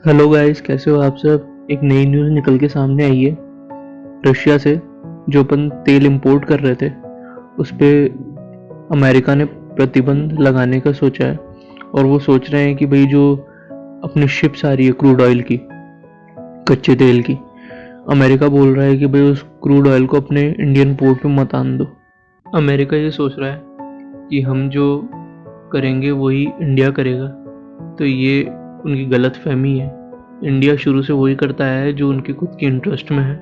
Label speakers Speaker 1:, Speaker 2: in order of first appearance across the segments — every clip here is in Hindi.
Speaker 1: हेलो गाइस, कैसे हो आप सब। एक नई न्यूज़ निकल के सामने आई है रशिया से। जो अपन तेल इंपोर्ट कर रहे थे उस पे अमेरिका ने प्रतिबंध लगाने का सोचा है। और वो सोच रहे हैं कि भाई जो अपनी शिप्स आ रही है क्रूड ऑयल की, कच्चे तेल की, अमेरिका बोल रहा है कि भाई उस क्रूड ऑयल को अपने इंडियन पोर्ट पे मत आने दो। अमेरिका ये सोच रहा है कि हम जो करेंगे वही इंडिया करेगा, तो ये उनकी गलत फहमी है। इंडिया शुरू से वही करता है जो उनके खुद के इंटरेस्ट में है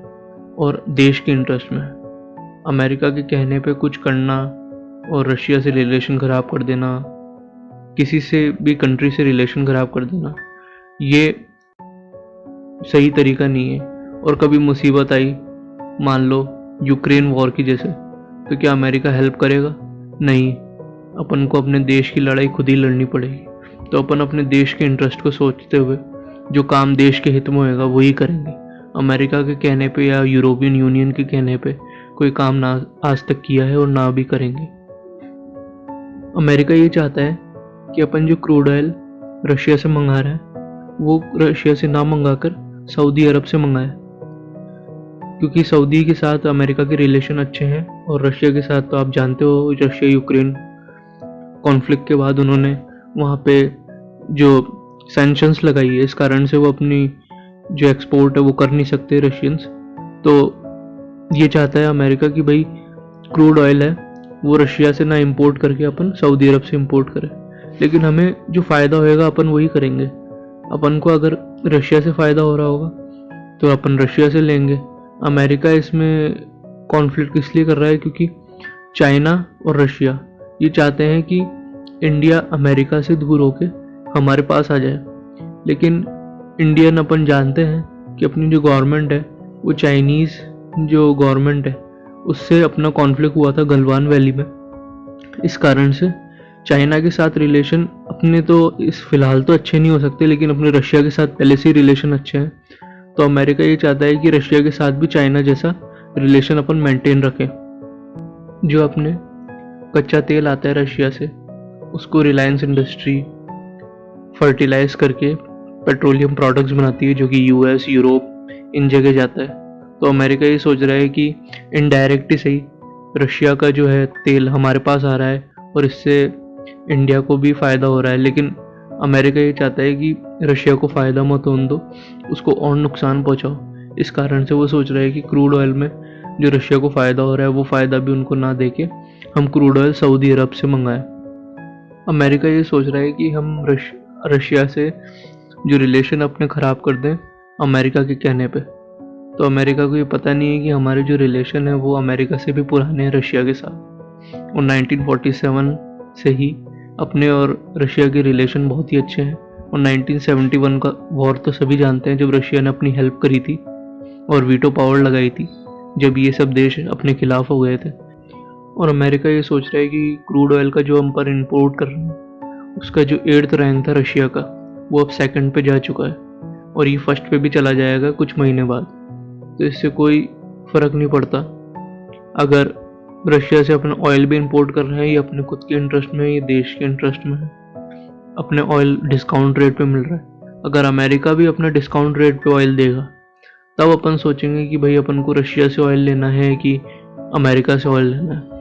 Speaker 1: और देश के इंटरेस्ट में है। अमेरिका के कहने पे कुछ करना और रशिया से रिलेशन ख़राब कर देना, किसी से भी कंट्री से रिलेशन ख़राब कर देना, ये सही तरीका नहीं है। और कभी मुसीबत आई, मान लो यूक्रेन वॉर की जैसे, तो क्या अमेरिका हेल्प करेगा? नहीं, अपन को अपने देश की लड़ाई खुद ही लड़नी पड़ेगी। तो अपन अपने देश के इंटरेस्ट को सोचते हुए जो काम देश के हित में होएगा वही करेंगे। अमेरिका के कहने पे या यूरोपियन यूनियन के कहने पे कोई काम ना आज तक किया है और ना भी करेंगे। अमेरिका ये चाहता है कि अपन जो क्रूड ऑयल रशिया से मंगा रहा है वो रशिया से ना मंगाकर सऊदी अरब से मंगाए, क्योंकि सऊदी के साथ अमेरिका के रिलेशन अच्छे हैं। और रशिया के साथ तो आप जानते हो, रशिया यूक्रेन कॉन्फ्लिक्ट के बाद उन्होंने वहाँ पे जो सैंक्शंस लगाई है, इस कारण से वो अपनी जो एक्सपोर्ट है वो कर नहीं सकते रशियंस। तो ये चाहता है अमेरिका कि भाई क्रूड ऑयल है वो रशिया से ना इंपोर्ट करके अपन सऊदी अरब से इंपोर्ट करें। लेकिन हमें जो फ़ायदा होएगा अपन वही करेंगे। अपन को अगर रशिया से फ़ायदा हो रहा होगा तो अपन रशिया से लेंगे। अमेरिका इसमें कॉन्फ्लिक्ट इसलिए कर रहा है क्योंकि चाइना और रशिया ये चाहते हैं कि इंडिया अमेरिका से दूर होके हमारे पास आ जाए। लेकिन इंडियन अपन जानते हैं कि अपनी जो गवर्नमेंट है वो चाइनीज़ जो गवर्नमेंट है उससे अपना कॉन्फ्लिक्ट हुआ था गलवान वैली में। इस कारण से चाइना के साथ रिलेशन अपने तो इस फिलहाल तो अच्छे नहीं हो सकते, लेकिन अपने रशिया के साथ पहले से ही रिलेशन अच्छे हैं। तो अमेरिका ये चाहता है कि रशिया के साथ भी चाइना जैसा रिलेशन अपन मेंटेन रखें। जो अपने कच्चा तेल आता है रशिया से उसको रिलायंस इंडस्ट्री फर्टिलाइज करके पेट्रोलियम प्रोडक्ट्स बनाती है, जो कि यूएस, यूरोप इन जगह जाता है। तो अमेरिका ये सोच रहा है कि इनडायरेक्ट ही सही रशिया का जो है तेल हमारे पास आ रहा है और इससे इंडिया को भी फ़ायदा हो रहा है। लेकिन अमेरिका ये चाहता है कि रशिया को फ़ायदा मत होने दो, उसको और नुकसान पहुंचाओ। इस कारण से वो सोच रहा है कि क्रूड ऑयल में जो रशिया को फ़ायदा हो रहा है वो फ़ायदा भी उनको ना देके हम क्रूड ऑयल सऊदी अरब से मंगाएं। अमेरिका ये सोच रहा है कि हम रशिया से जो रिलेशन अपने ख़राब कर दें अमेरिका के कहने पे। तो अमेरिका को ये पता नहीं है कि हमारे जो रिलेशन है वो अमेरिका से भी पुराने हैं रशिया के साथ। और 1947 से ही अपने और रशिया के रिलेशन बहुत ही अच्छे हैं। और 1971 का वॉर तो सभी जानते हैं, जब रशिया ने अपनी हेल्प करी थी और वीटो पावर लगाई थी जब ये सब देश अपने खिलाफ हो गए थे। और अमेरिका ये सोच रहा है कि क्रूड ऑयल का जो हम पर इंपोर्ट कर रहे हैं उसका जो 8th रैंक था रशिया का वो अब 2nd पे जा चुका है और ये 1st पे भी चला जाएगा कुछ महीने बाद। तो इससे कोई फ़र्क नहीं पड़ता अगर रशिया से अपना ऑयल भी इंपोर्ट कर रहे हैं, ये अपने खुद के इंटरेस्ट में है, ये देश के इंटरेस्ट में है। अपने ऑयल डिस्काउंट रेट पे मिल रहा है। अगर अमेरिका भी अपना डिस्काउंट रेट पे ऑयल देगा तब अपन सोचेंगे कि भाई अपन को रशिया से ऑयल लेना है कि अमेरिका से ऑयल लेना है।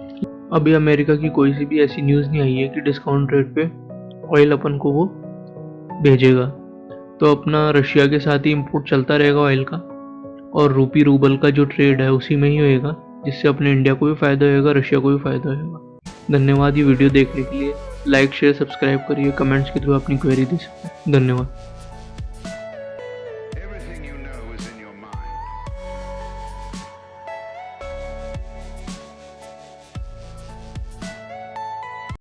Speaker 1: अभी अमेरिका की कोई सी भी ऐसी न्यूज़ नहीं आई है कि डिस्काउंट रेट पे ऑयल अपन को वो भेजेगा। तो अपना रशिया के साथ ही इंपोर्ट चलता रहेगा ऑयल का और रूपी रूबल का जो ट्रेड है उसी में ही होएगा, जिससे अपने इंडिया को भी फ़ायदा होएगा, रशिया को भी फ़ायदा होएगा। धन्यवाद ये वीडियो देखने के लिए। लाइक शेयर सब्सक्राइब करिए, कमेंट्स के थ्रू अपनी क्वेरी दे सकते हैं। धन्यवाद।